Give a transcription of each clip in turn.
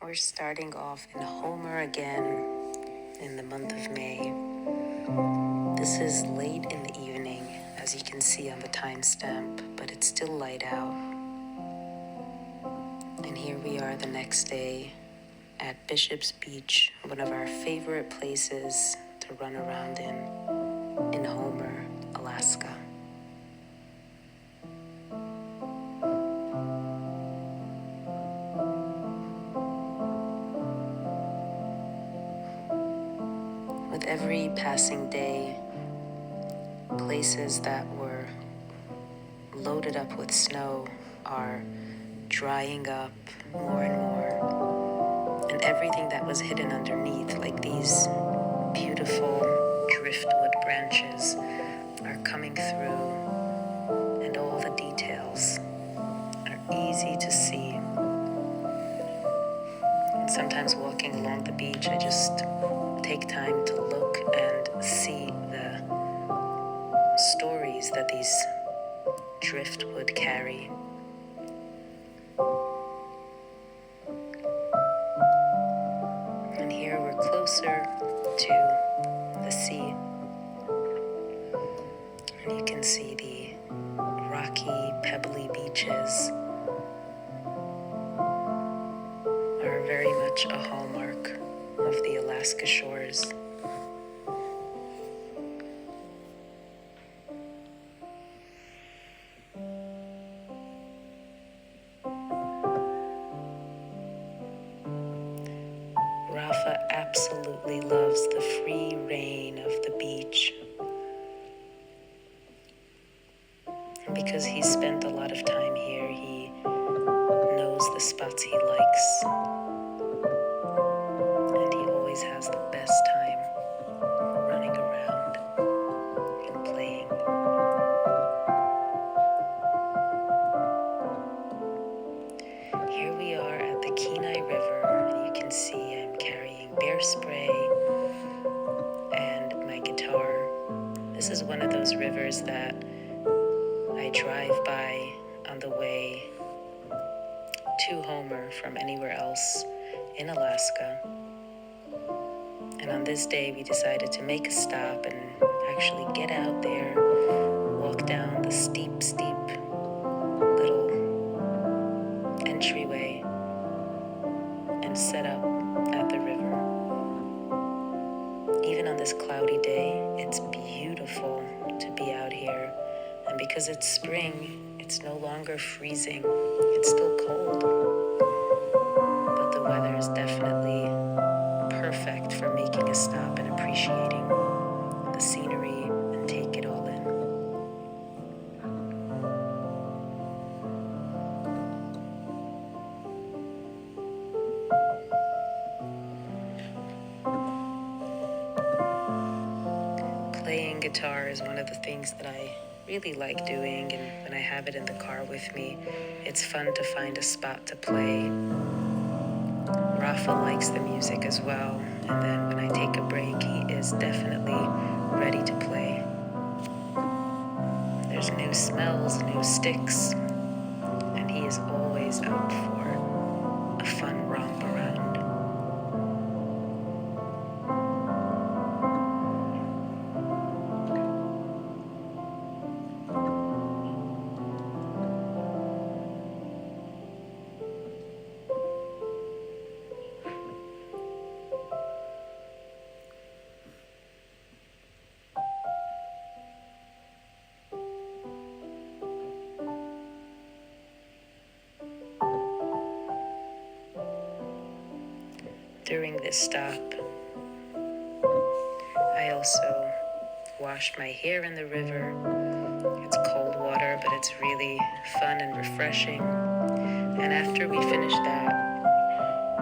We're starting off in Homer again in the month of May. This is late in the evening, as you can see on the timestamp, but it's still light out. And here we are the next day at Bishop's Beach, one of our favorite places to run around in Homer, Alaska. With every passing day, places that were loaded up with snow are drying up more and more, and everything that was hidden underneath, like these beautiful driftwood branches, are coming through, and all the details are easy to see. And sometimes walking along the beach, I just take time to look and see the stories that these driftwood carry. And here we're closer to the sea, and you can see the rocky, pebbly beaches are very much a hallmark of the Alaska shores. Rapha absolutely loves the free reign of the beach. And because he's spent a lot of time here, he knows the spots he likes. And he always has the best time running around and playing. Here we are at the Kenai River, and you can see I'm carrying bear spray and my guitar. This is one of those rivers that I drive by on the way to Homer from anywhere else in Alaska. And on this day, we decided to make a stop and actually get out there, walk down the steep little entryway, and set up at the river. Even on this cloudy day, it's beautiful to be out here. And because it's spring, it's no longer freezing. It's still cold, but the weather is definitely perfect for making a stop and appreciating the scenery and take it all in. Playing guitar is one of the things that I really like doing, and when I have it in the car with me, it's fun to find a spot to play. Rapha likes the music as well, and then when I take a break, he is definitely ready to play. There's new smells, new sticks, and he is always up for a fun romp around. During this stop, I also washed my hair in the river. It's cold water, but it's really fun and refreshing. And after we finish that,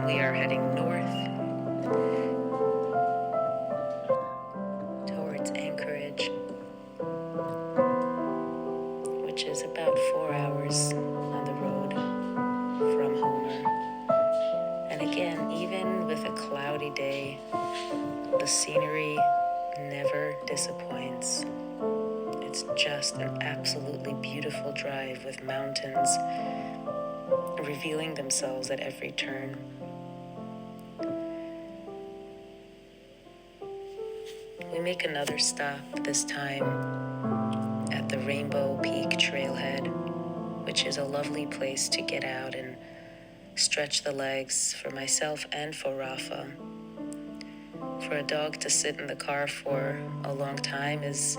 we are heading north towards Anchorage, which is about 4 hours on the road from Homer. And again, even with a cloudy day, the scenery never disappoints. It's just an absolutely beautiful drive with mountains revealing themselves at every turn. we make another stop, this time at the Rainbow Peak Trailhead, which is a lovely place to get out and stretch the legs for myself and for Rapha. For a dog to sit in the car for a long time is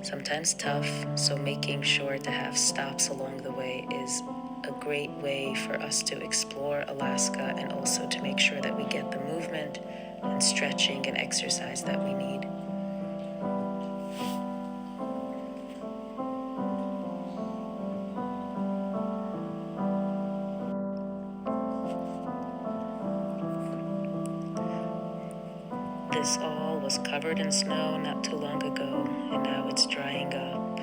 sometimes tough, so making sure to have stops along the way is a great way for us to explore Alaska and also to make sure that we get the movement and stretching and exercise that we need. This all was covered in snow not too long ago, and now it's drying up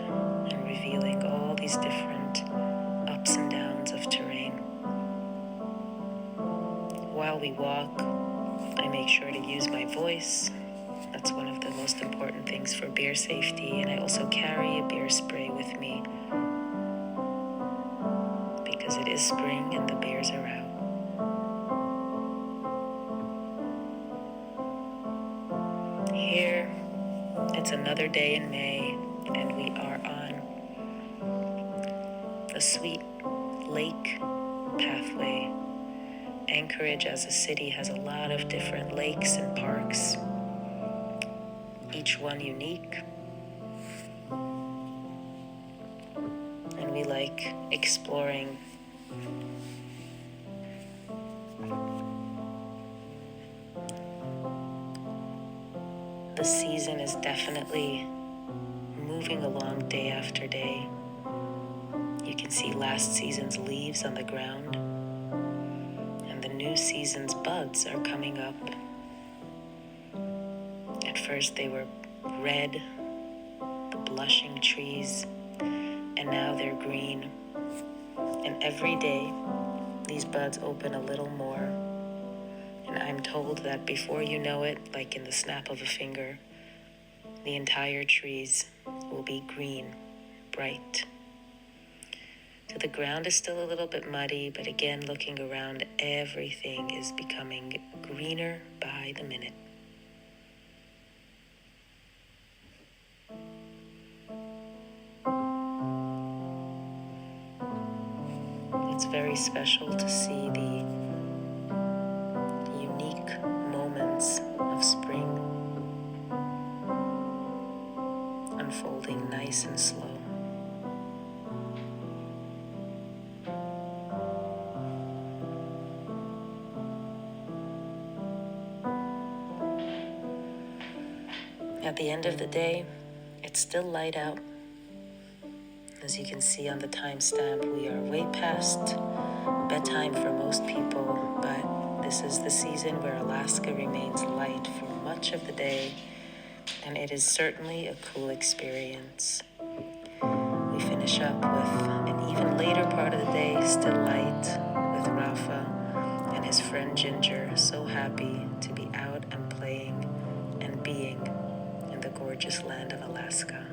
and revealing all these different ups and downs of terrain. While we walk, I make sure to use my voice. That's one of the most important things for bear safety, and I also carry a bear spray with me because it is spring and the bears are out. Here, it's another day in May, and we are on the Sweet Lake pathway. Anchorage as a city has a lot of different lakes and parks, each one unique. And we like exploring. The season is definitely moving along day after day. You can see last season's leaves on the ground, and the new season's buds are coming up. At first they were red, the blushing trees, and now they're green. And every day, these buds open a little more. And I'm told that before you know it, like in the snap of a finger, the entire trees will be green, bright. So the ground is still a little bit muddy, but again, looking around, everything is becoming greener by the minute. It's very special to see the unique moments of spring unfolding nice and slow. At the end of the day, it's still light out. As you can see on the timestamp, we are way past bedtime for most people, but this is the season where Alaska remains light for much of the day, and it is certainly a cool experience. We finish up with an even later part of the day, still light, with Rapha and his friend Ginger, so happy to be out and playing and being in the gorgeous land of Alaska.